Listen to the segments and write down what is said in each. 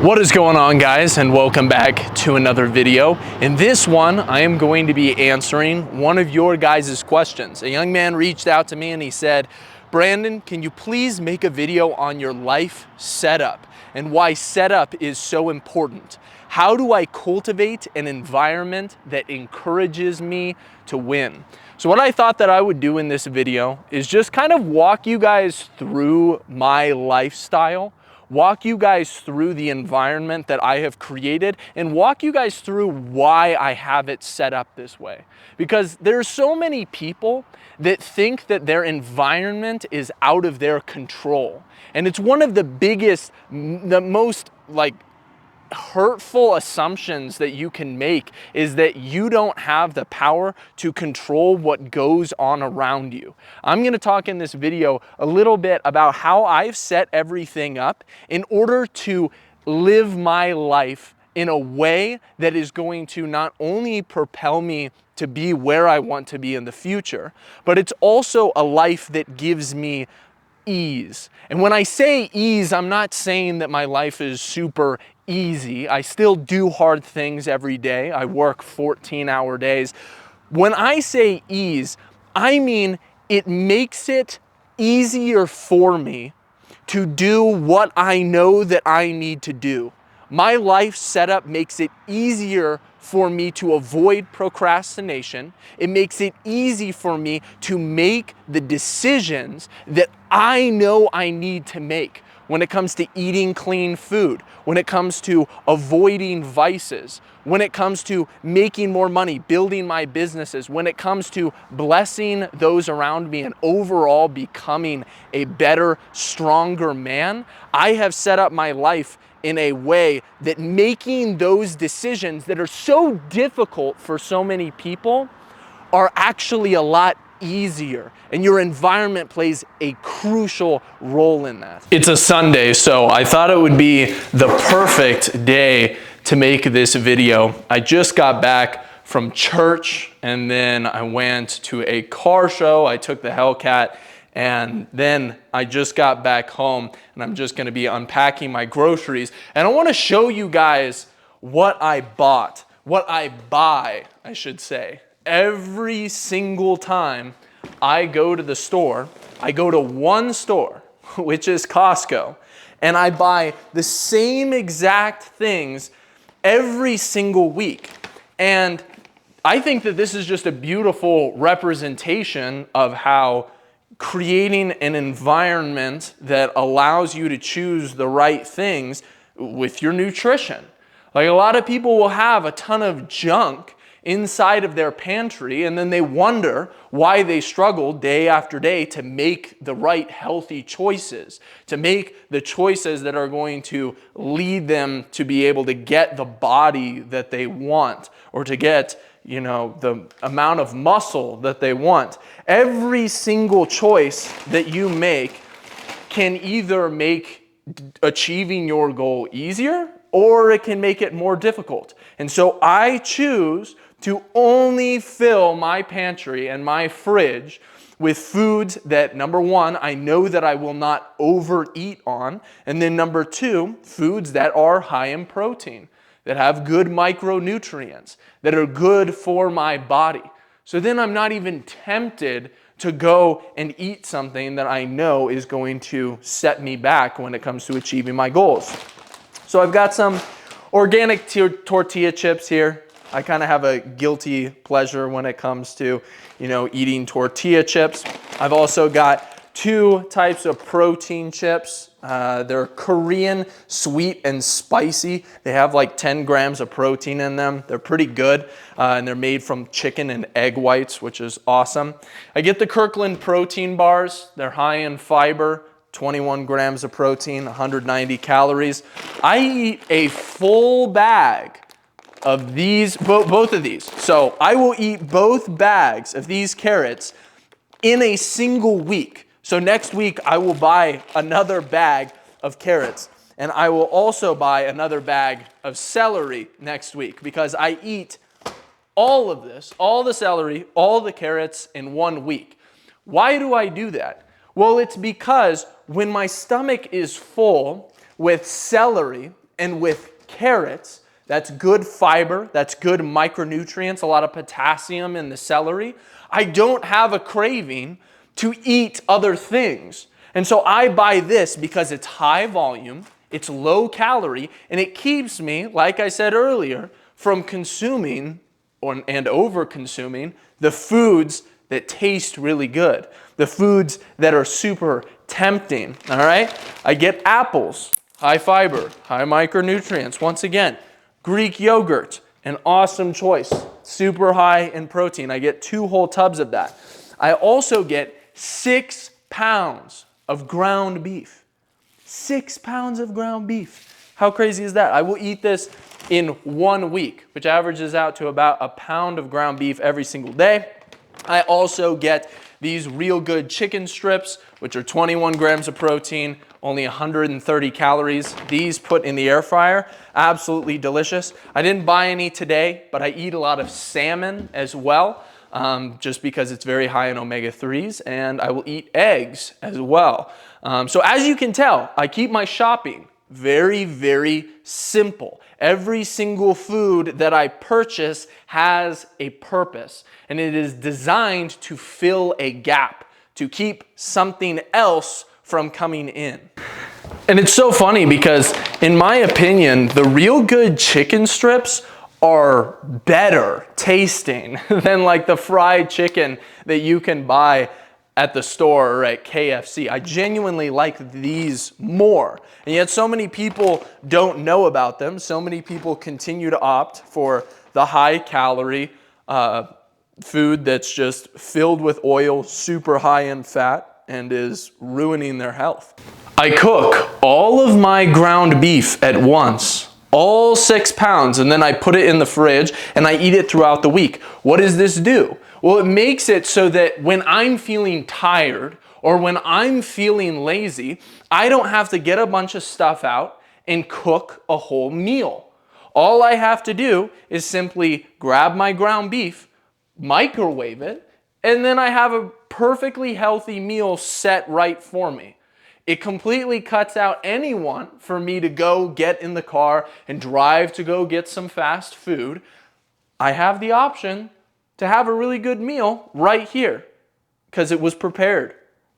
What is going on, guys, and welcome back to another video. In this one, I am going to be answering one of your guys' questions. A young man reached out to me and he said, Brandon, can you please make a video on your life setup and why setup is so important? How do I cultivate an environment that encourages me to win? So what I thought that I would do in this video is just kind of walk you guys through my lifestyle, walk you guys through the environment that I have created, and walk you guys through why I have it set up this way. Because there's so many people that think that their environment is out of their control. And it's one of the biggest, the most hurtful assumptions that you can make is that you don't have the power to control what goes on around you. I'm going to talk in this video a little bit about how I've set everything up in order to live my life in a way that is going to not only propel me to be where I want to be in the future, but it's also a life that gives me ease. And when I say ease, I'm not saying that my life is super easy. I still do hard things every day. I work 14-hour days. When I say ease, I mean it makes it easier for me to do what I know that I need to do. My life setup makes it easier for me to avoid procrastination. It makes it easy for me to make the decisions that I know I need to make when it comes to eating clean food, when it comes to avoiding vices, when it comes to making more money, building my businesses, when it comes to blessing those around me and overall becoming a better, stronger man. I have set up my life in a way that making those decisions that are so difficult for so many people are actually a lot easier, and your environment plays a crucial role in that. It's a Sunday, so I thought it would be the perfect day to make this video. I just got back from church and then I went to a car show. I took the Hellcat. And then I just got back home and I'm just gonna be unpacking my groceries. And I wanna show you guys what I bought, what I buy, I should say. Every single time I go to the store, I go to one store, which is Costco, and I buy the same exact things every single week. And I think that this is just a beautiful representation of how creating an environment that allows you to choose the right things with your nutrition. Like, a lot of people will have a ton of junk inside of their pantry and then they wonder why they struggle day after day to make the right healthy choices, to make the choices that are going to lead them to be able to get the body that they want or to get the amount of muscle that they want. Every single choice that you make can either make achieving your goal easier or it can make it more difficult. And so I choose to only fill my pantry and my fridge with foods that, number one, I know that I will not overeat on, and then number two, foods that are high in protein, that have good micronutrients, that are good for my body. So then I'm not even tempted to go and eat something that I know is going to set me back when it comes to achieving my goals. So I've got some organic tortilla chips here. I kind of have a guilty pleasure when it comes to, eating tortilla chips. I've also got two types of protein chips. They're Korean, sweet and spicy. They have like 10 grams of protein in them. They're pretty good, and they're made from chicken and egg whites, which is awesome. I get the Kirkland protein bars. They're high in fiber, 21 grams of protein, 190 calories. I eat a full bag of these, both of these. So I will eat both bags of these carrots in a single week. So next week I will buy another bag of carrots, and I will also buy another bag of celery next week because I eat all of this, all the celery, all the carrots in 1 week. Why do I do that? Well, it's because when my stomach is full with celery and with carrots, that's good fiber, that's good micronutrients, a lot of potassium in the celery, I don't have a craving to eat other things. And so I buy this because it's high volume, it's low calorie, and it keeps me, like I said earlier, from consuming and over consuming the foods that taste really good, the foods that are super tempting, all right? I get apples, high fiber, high micronutrients. Once again, Greek yogurt, an awesome choice, super high in protein. I get 2 whole tubs of that. I also get 6 pounds of ground beef. 6 pounds of ground beef. How crazy is that? I will eat this in 1 week, which averages out to about a pound of ground beef every single day. I also get these Real Good chicken strips, which are 21 grams of protein, only 130 calories. These put in the air fryer, absolutely delicious. I didn't buy any today, but I eat a lot of salmon as well, just because it's very high in omega-3s, and I will eat eggs as well. So as you can tell, I keep my shopping very, very simple. Every single food that I purchase has a purpose, and it is designed to fill a gap, to keep something else from coming in. And it's so funny because, in my opinion, the Real Good chicken strips are better tasting than like the fried chicken that you can buy at the store or at KFC. I genuinely like these more. And yet so many people don't know about them. So many people continue to opt for the high calorie food that's just filled with oil, super high in fat, and is ruining their health. I cook all of my ground beef at once, all 6 pounds, and then I put it in the fridge and I eat it throughout the week. What does this do? Well, it makes it so that when I'm feeling tired or when I'm feeling lazy, I don't have to get a bunch of stuff out and cook a whole meal. All I have to do is simply grab my ground beef, microwave it, and then I have a perfectly healthy meal set right for me. It completely cuts out any want for me to go get in the car and drive to go get some fast food. I have the option to have a really good meal right here because it was prepared.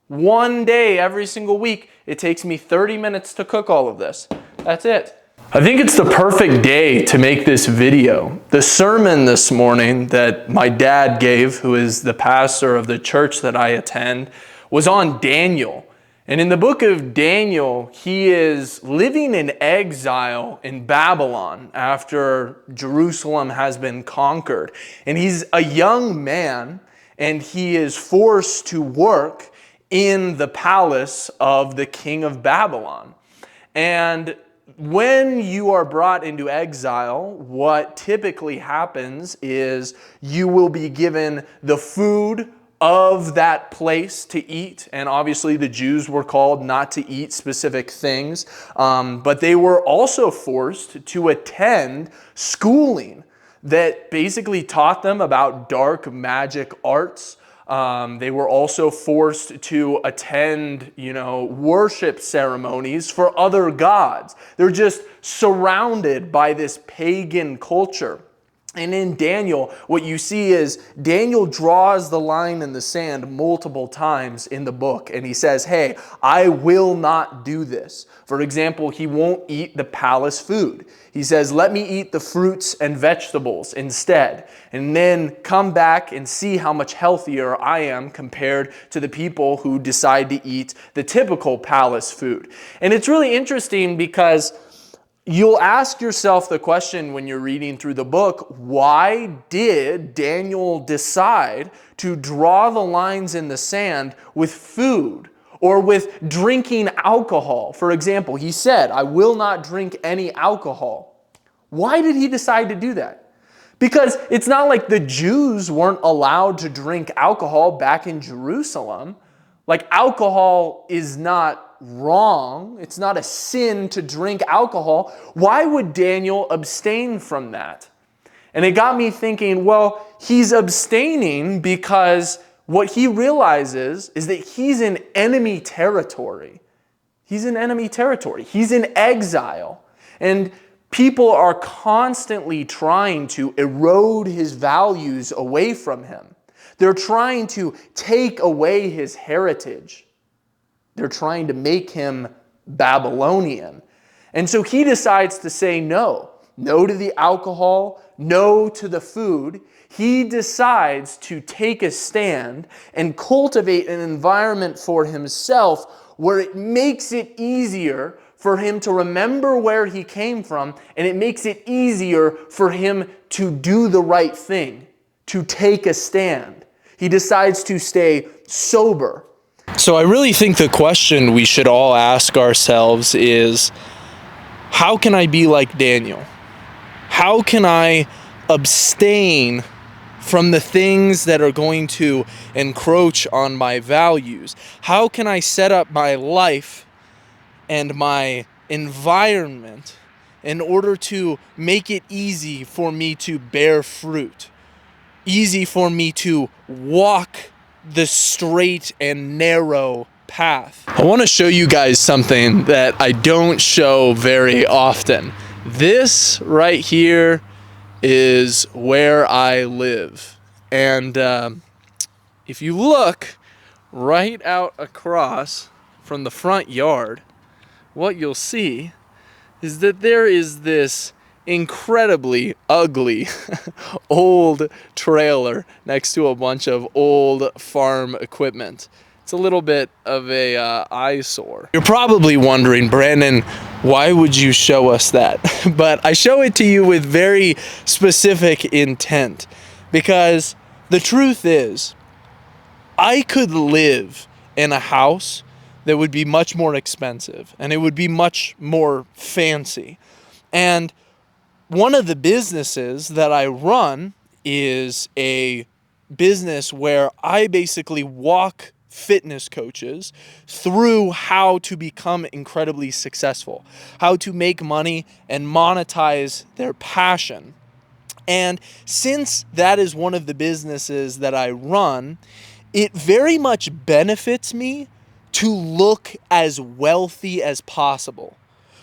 1 day every single week, it takes me 30 minutes to cook all of this. That's it. I think it's the perfect day to make this video. The sermon this morning that my dad gave, who is the pastor of the church that I attend, was on Daniel. And in the book of Daniel, he is living in exile in Babylon after Jerusalem has been conquered. And he's a young man, and he is forced to work in the palace of the king of Babylon. And when you are brought into exile, what typically happens is you will be given the food of that place to eat. And obviously the Jews were called not to eat specific things, but they were also forced to attend schooling that basically taught them about dark magic arts. They were also forced to attend, worship ceremonies for other gods. They're just surrounded by this pagan culture. And in Daniel, what you see is Daniel draws the line in the sand multiple times in the book. And he says, hey, I will not do this. For example, he won't eat the palace food. He says, let me eat the fruits and vegetables instead. And then come back and see how much healthier I am compared to the people who decide to eat the typical palace food. And it's really interesting because you'll ask yourself the question when you're reading through the book, why did Daniel decide to draw the lines in the sand with food or with drinking alcohol? For example, he said, I will not drink any alcohol. Why did he decide to do that? Because it's not like the Jews weren't allowed to drink alcohol back in Jerusalem. Like, alcohol is not wrong. It's not a sin to drink alcohol. Why would Daniel abstain from that? And it got me thinking, well, he's abstaining because what he realizes is that he's in enemy territory. He's in enemy territory. He's in exile. And people are constantly trying to erode his values away from him. They're trying to take away his heritage. They're trying to make him Babylonian. And so he decides to say no. No to the alcohol, no to the food. He decides to take a stand and cultivate an environment for himself where it makes it easier for him to remember where he came from, and it makes it easier for him to do the right thing, to take a stand. He decides to stay sober. So I really think the question we should all ask ourselves is, how can I be like Daniel? How can I abstain from the things that are going to encroach on my values? How can I set up my life and my environment in order to make it easy for me to bear fruit? Easy for me to walk the straight and narrow path. I want to show you guys something that I don't show very often. This right here is where I live. And if you look right out across from the front yard, what you'll see is that there is this incredibly ugly old trailer next to a bunch of old farm equipment. It's a little bit of a eyesore. You're probably wondering, Brandon, why would you show us that? But I show it to you with very specific intent, because the truth is, I could live in a house that would be much more expensive, and it would be much more fancy. And one of the businesses that I run is a business where I basically walk fitness coaches through how to become incredibly successful, how to make money and monetize their passion. And since that is one of the businesses that I run, it very much benefits me to look as wealthy as possible,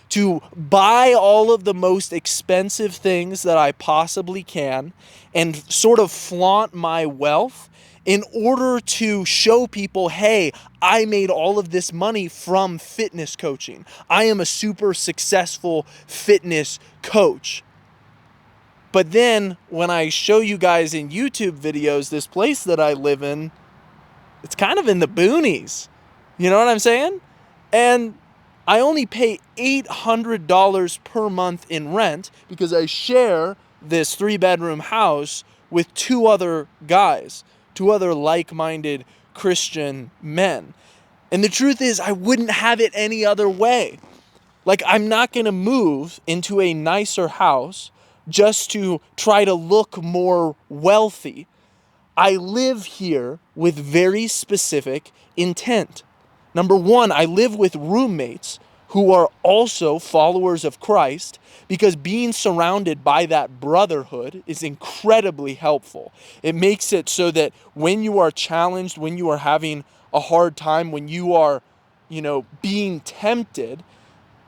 to buy all of the most expensive things that I possibly can and sort of flaunt my wealth in order to show people, hey, I made all of this money from fitness coaching. I am a super successful fitness coach. But then when I show you guys in YouTube videos this place that I live in, it's kind of in the boonies. You know what I'm saying? And I only pay $800 per month in rent because I share this 3-bedroom house with two other guys, two other like-minded Christian men. And the truth is, I wouldn't have it any other way. Like, I'm not going to move into a nicer house just to try to look more wealthy. I live here with very specific intent. Number one, I live with roommates who are also followers of Christ, because being surrounded by that brotherhood is incredibly helpful. It makes it so that when you are challenged, when you are having a hard time, when you are, being tempted,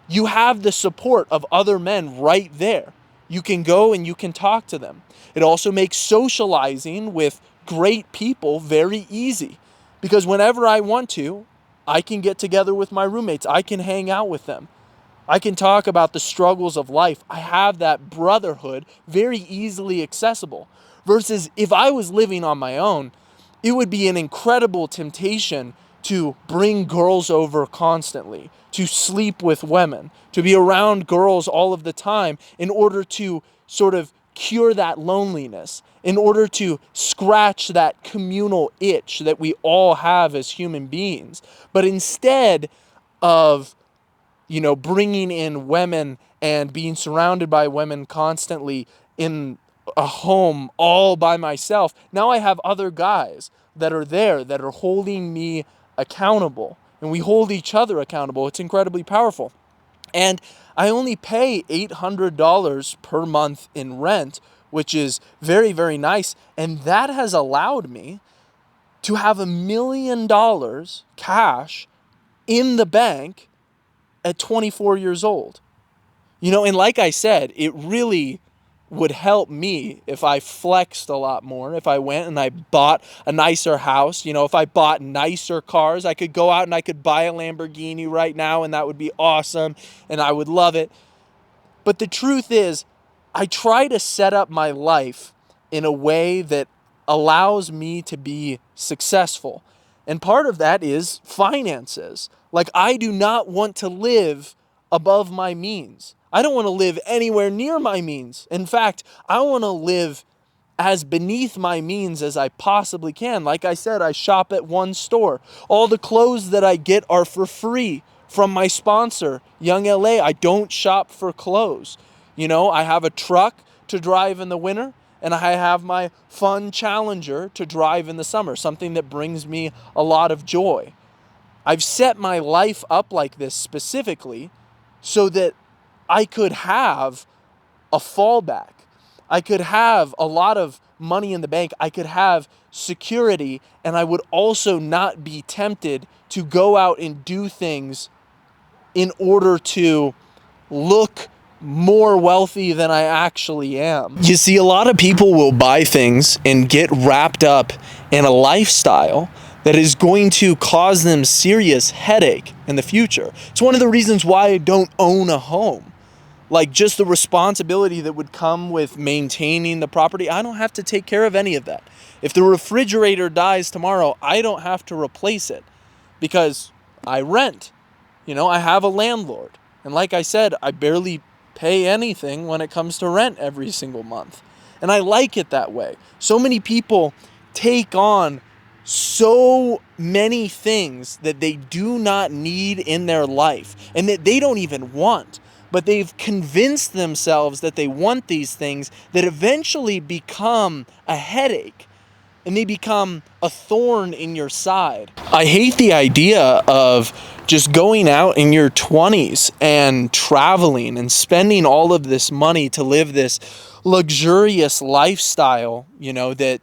you have the support of other men right there. You can go and you can talk to them. It also makes socializing with great people very easy, because whenever I want to, I can get together with my roommates. I can hang out with them. I can talk about the struggles of life. I have that brotherhood very easily accessible. Versus if I was living on my own, it would be an incredible temptation to bring girls over constantly, to sleep with women, to be around girls all of the time in order to sort of cure that loneliness, in order to scratch that communal itch that we all have as human beings. But instead of, bringing in women and being surrounded by women constantly in a home all by myself, now I have other guys that are there that are holding me accountable, and we hold each other accountable. It's incredibly powerful. And I only pay $800 per month in rent, which is very, very nice. And that has allowed me to have $1 million cash in the bank at 24 years old. And like I said, it really would help me if I flexed a lot more, if I went and I bought a nicer house, if I bought nicer cars. I could go out and I could buy a Lamborghini right now, and that would be awesome, and I would love it. But the truth is, I try to set up my life in a way that allows me to be successful. And part of that is finances. Like, I do not want to live above my means. I don't want to live anywhere near my means. In fact, I want to live as beneath my means as I possibly can. Like I said, I shop at one store. All the clothes that I get are for free from my sponsor, Young LA. I don't shop for clothes. I have a truck to drive in the winter, and I have my fun Challenger to drive in the summer, something that brings me a lot of joy. I've set my life up like this specifically so that I could have a fallback. I could have a lot of money in the bank. I could have security, and I would also not be tempted to go out and do things in order to look more wealthy than I actually am. You see, a lot of people will buy things and get wrapped up in a lifestyle that is going to cause them serious headache in the future. It's one of the reasons why I don't own a home. Like, just the responsibility that would come with maintaining the property. I don't have to take care of any of that. If the refrigerator dies tomorrow, I don't have to replace it because I rent. I have a landlord. And like I said, I barely pay anything when it comes to rent every single month. And I like it that way. So many people take on so many things that they do not need in their life and that they don't even want. But they've convinced themselves that they want these things that eventually become a headache and they become a thorn in your side. I hate the idea of just going out in your 20s and traveling and spending all of this money to live this luxurious lifestyle, that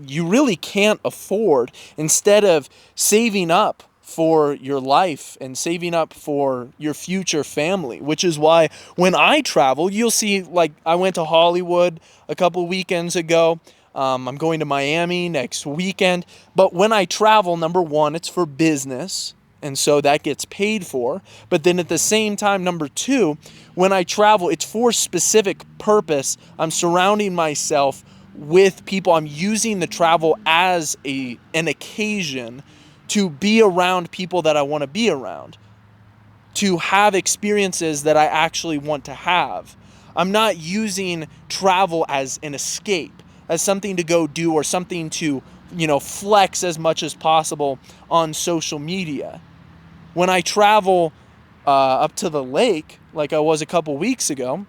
you really can't afford, instead of saving up for your life and saving up for your future family. Which is why when I travel, you'll see, like, I went to Hollywood a couple weekends ago. I'm going to Miami next weekend. But when I travel, number one, it's for business, and so that gets paid for. But then at the same time, number two, when I travel, it's for specific purpose. I'm surrounding myself with people. I'm using the travel as an occasion to be around people that I want to be around, to have experiences that I actually want to have. I'm not using travel as an escape, as something to go do or something to, flex as much as possible on social media. When I travel up to the lake, like I was a couple weeks ago,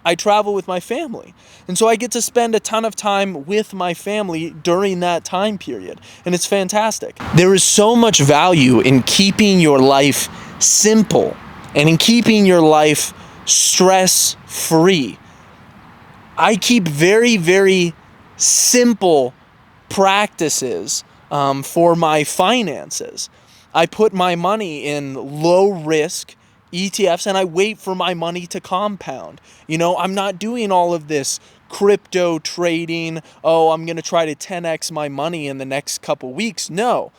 I travel with my family. And so I get to spend a ton of time with my family during that time period. And it's fantastic. There is so much value in keeping your life simple and in keeping your life stress-free. I keep very, very simple practices for my finances. I put my money in low risk ETFs and I wait for my money to compound. I'm not doing all of this crypto trading. Oh, I'm going to try to 10x my money in the next couple weeks. No.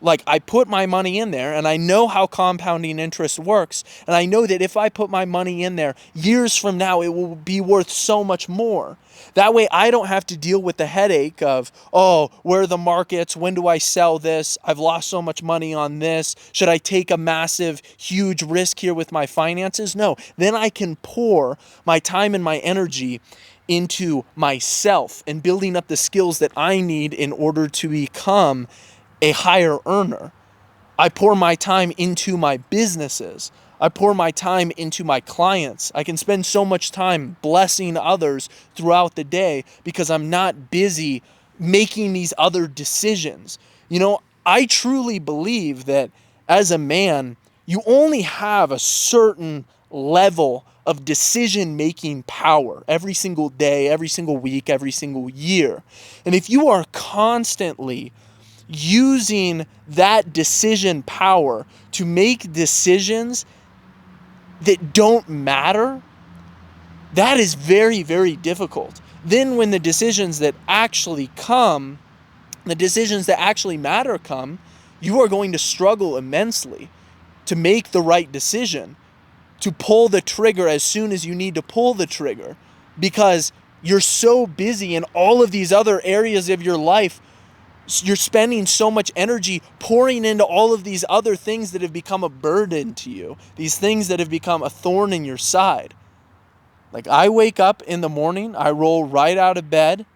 Like, I put my money in there and I know how compounding interest works. And I know that if I put my money in there, years from now, it will be worth so much more. That way I don't have to deal with the headache of, oh, where are the markets? When do I sell this? I've lost so much money on this. Should I take a massive, huge risk here with my finances? No. Then I can pour my time and my energy into myself and building up the skills that I need in order to become a higher earner. I pour my time into my businesses. I pour my time into my clients. I can spend so much time blessing others throughout the day because I'm not busy making these other decisions. I truly believe that as a man, you only have a certain level of decision-making power every single day, every single week, every single year. And if you are constantly using that decision power to make decisions that don't matter, That is very, very difficult. Then when the decisions that actually come, the decisions that actually matter come, you are going to struggle immensely to make the right decision, to pull the trigger as soon as you need to pull the trigger, because you're so busy in all of these other areas of your life. You're spending so much energy pouring into all of these other things that have become a burden to you, these things that have become a thorn in your side. Like, I wake up in the morning, I roll right out of bed,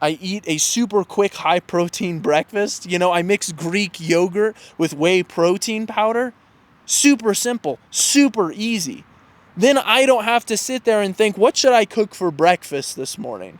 I eat a super quick high protein breakfast. I mix Greek yogurt with whey protein powder. Super simple, super easy. Then I don't have to sit there and think, what should I cook for breakfast this morning?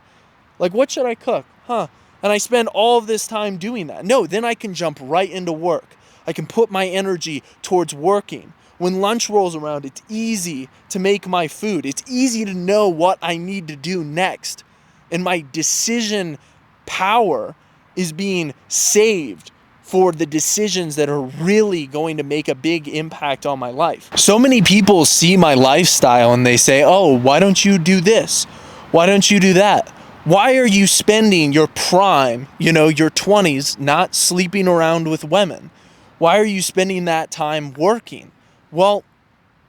Like, what should I cook? And I spend all of this time doing that. No, then I can jump right into work. I can put my energy towards working. When lunch rolls around, it's easy to make my food. It's easy to know what I need to do next. And my decision power is being saved for the decisions that are really going to make a big impact on my life. So many people see my lifestyle and they say, oh, why don't you do this? Why don't you do that? Why are you spending your prime, your 20s, not sleeping around with women? Why are you spending that time working? Well,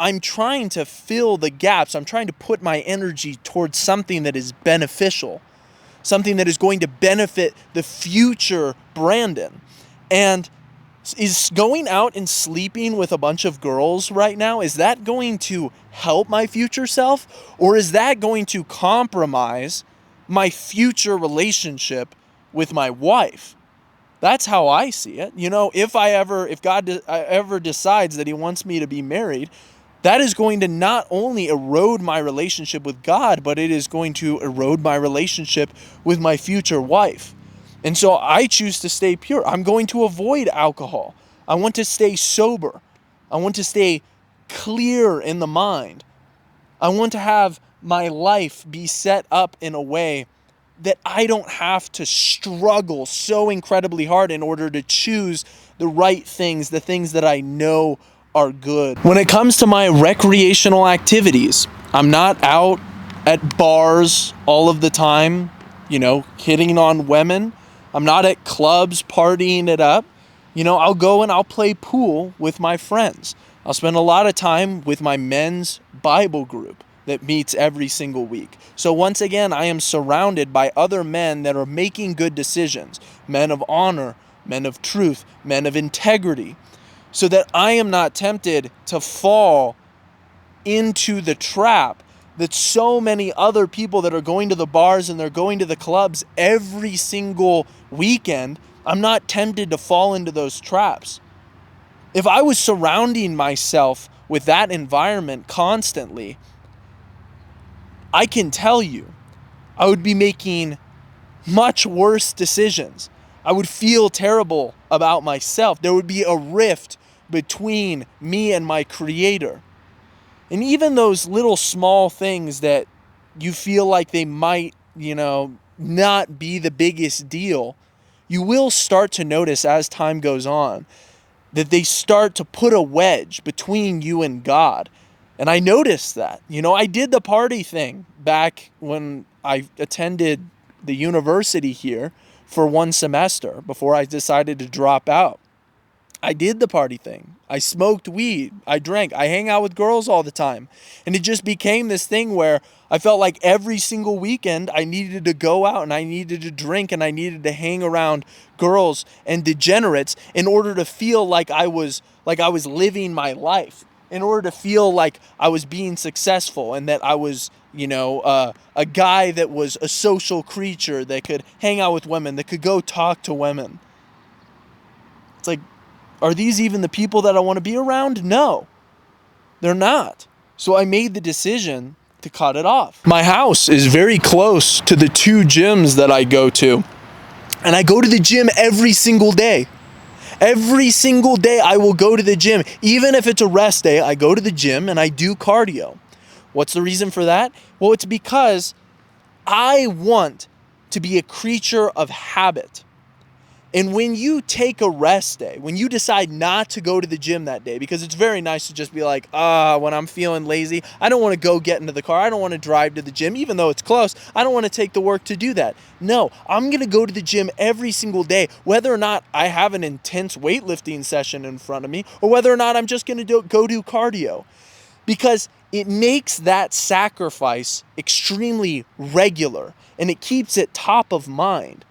I'm trying to fill the gaps. I'm trying to put my energy towards something that is beneficial, something that is going to benefit the future Brandon. And is going out and sleeping with a bunch of girls right now, is that going to help my future self? Or is that going to compromise my future relationship with my wife? That's how I see it. If God ever decides that he wants me to be married, that is going to not only erode my relationship with God, but it is going to erode my relationship with my future wife. And so I choose to stay pure. I'm going to avoid alcohol. I want to stay sober. I want to stay clear in the mind. I want to have my life be set up in a way that I don't have to struggle so incredibly hard in order to choose the right things, the things that I know are good. When it comes to my recreational activities, I'm not out at bars all of the time, hitting on women. I'm not at clubs partying it up. I'll go and I'll play pool with my friends. I'll spend a lot of time with my men's Bible group that meets every single week. So once again, I am surrounded by other men that are making good decisions, men of honor, men of truth, men of integrity, so that I am not tempted to fall into the trap that so many other people that are going to the bars and they're going to the clubs every single weekend. I'm not tempted to fall into those traps. If I was surrounding myself with that environment constantly, I can tell you, I would be making much worse decisions. I would feel terrible about myself. There would be a rift between me and my Creator. And even those little small things that you feel like they might, not be the biggest deal, you will start to notice as time goes on that they start to put a wedge between you and God. And I noticed that. I did the party thing back when I attended the university here for one semester before I decided to drop out. I did the party thing. I smoked weed. I drank. I hang out with girls all the time. And it just became this thing where I felt like every single weekend I needed to go out and I needed to drink and I needed to hang around girls and degenerates in order to feel like I was living my life, in order to feel like I was being successful and that I was, a guy that was a social creature that could hang out with women, that could go talk to women. It's like, are these even the people that I want to be around? No, they're not. So I made the decision to cut it off. My house is very close to the 2 gyms that I go to. And I go to the gym every single day. Every single day I will go to the gym. Even if it's a rest day, I go to the gym and I do cardio. What's the reason for that? Well, it's because I want to be a creature of habit. And when you take a rest day, when you decide not to go to the gym that day, because it's very nice to just be like, when I'm feeling lazy, I don't want to go get into the car. I don't want to drive to the gym, even though it's close. I don't want to take the work to do that. No, I'm going to go to the gym every single day, whether or not I have an intense weightlifting session in front of me, or whether or not I'm just going to go do cardio. Because it makes that sacrifice extremely regular, and it keeps it top of mind.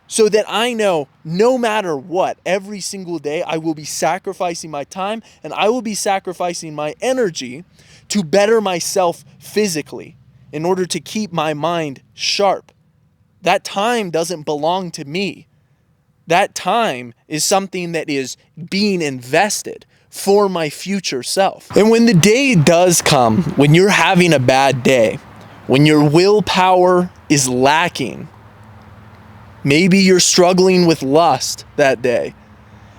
So that I know no matter what, every single day I will be sacrificing my time and I will be sacrificing my energy to better myself physically in order to keep my mind sharp. That time doesn't belong to me. That time is something that is being invested for my future self. And when the day does come, when you're having a bad day, when your willpower is lacking, maybe you're struggling with lust that day.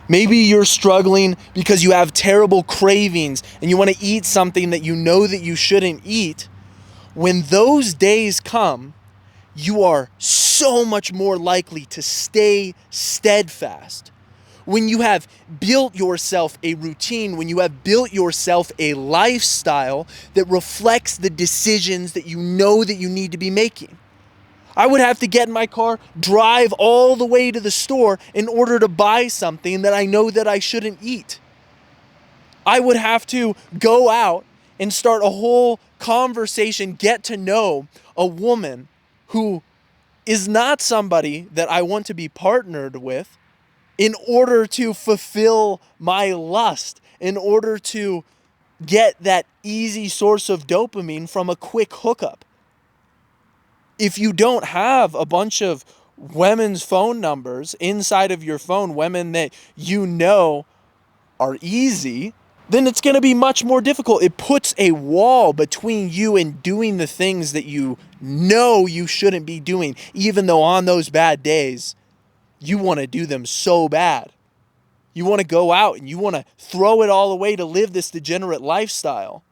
Maybe you're struggling because you have terrible cravings and you want to eat something that you know that you shouldn't eat. When those days come, you are so much more likely to stay steadfast. When you have built yourself a routine, when you have built yourself a lifestyle that reflects the decisions that you know that you need to be making. I would have to get in my car, drive all the way to the store in order to buy something that I know that I shouldn't eat. I would have to go out and start a whole conversation, get to know a woman who is not somebody that I want to be partnered with in order to fulfill my lust, in order to get that easy source of dopamine from a quick hookup. If you don't have a bunch of women's phone numbers inside of your phone, women that you know are easy, then it's going to be much more difficult. It puts a wall between you and doing the things that you know you shouldn't be doing, even though on those bad days, you want to do them so bad. You want to go out and you want to throw it all away to live this degenerate lifestyle.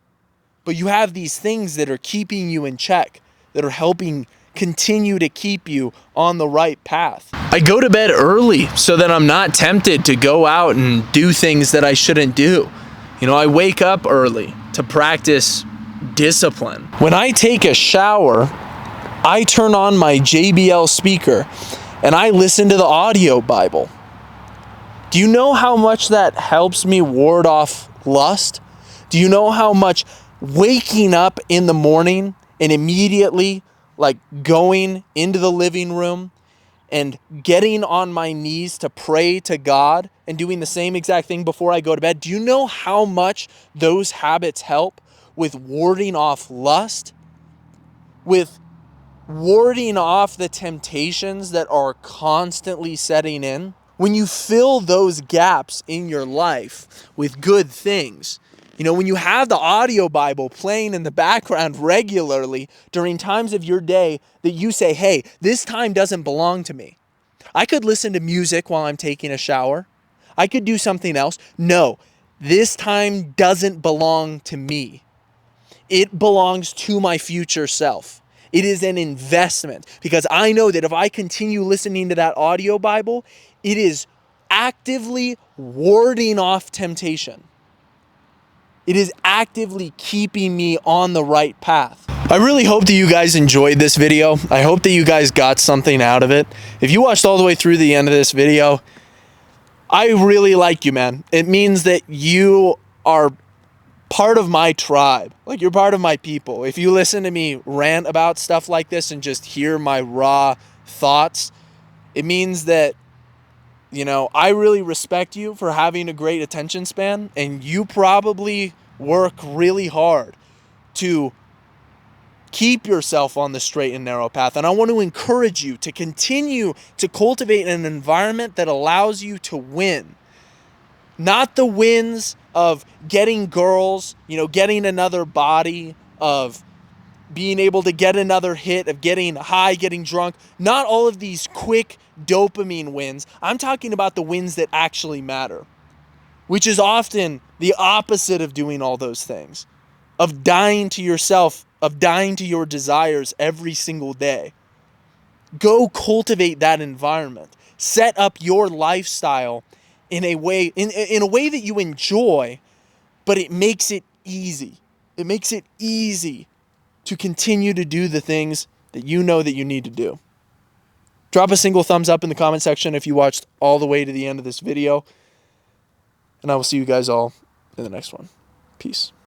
But you have these things that are keeping you in check, that are helping continue to keep you on the right path. I go to bed early so that I'm not tempted to go out and do things that I shouldn't do. I wake up early to practice discipline. When I take a shower, I turn on my JBL speaker and I listen to the audio Bible. Do you know how much that helps me ward off lust? Do you know how much waking up in the morning and immediately going into the living room and getting on my knees to pray to God and doing the same exact thing before I go to bed? Do you know how much those habits help with warding off lust? With warding off the temptations that are constantly setting in? When you fill those gaps in your life with good things, when you have the audio Bible playing in the background regularly during times of your day that you say, hey, this time doesn't belong to me. I could listen to music while I'm taking a shower. I could do something else. No, this time doesn't belong to me. It belongs to my future self. It is an investment because I know that if I continue listening to that audio Bible, it is actively warding off temptation. It is actively keeping me on the right path. I really hope that you guys enjoyed this video. I hope that you guys got something out of it. If you watched all the way through the end of this video, I really like you, man. It means that you are part of my tribe. You're part of my people. If you listen to me rant about stuff like this and just hear my raw thoughts, it means that I really respect you for having a great attention span, and you probably work really hard to keep yourself on the straight and narrow path. And I want to encourage you to continue to cultivate an environment that allows you to win. Not the wins of getting girls, getting another body, of being able to get another hit, of getting high, getting drunk. Not all of these quick dopamine wins. I'm talking about the wins that actually matter, which is often the opposite of doing all those things, of dying to yourself, of dying to your desires every single day. Go cultivate that environment. set up your lifestyle in a way in a way that you enjoy, but it makes it easy. It makes it easy to continue to do the things that you know that you need to do. Drop a single thumbs up in the comment section if you watched all the way to the end of this video. And I will see you guys all in the next one. Peace.